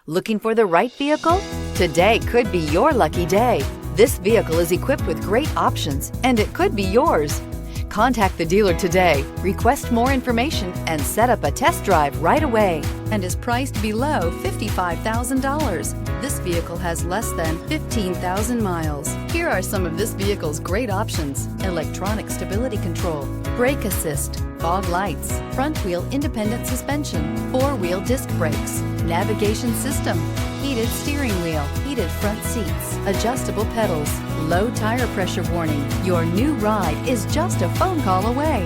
Looking for the right vehicle? Today could be your lucky day. This vehicle is equipped with great options, and it could be yours. Contact the dealer today, request more information, and set up a test drive right away, and is priced below $55,000. This vehicle has less than 15,000 miles. Here are some of this vehicle's great options: electronic stability control, brake assist, fog lights, front wheel independent suspension, four-wheel disc brakes, navigation system, heated steering wheel, heated front seats, adjustable pedals, low tire pressure warning. Your new ride is just a phone call away.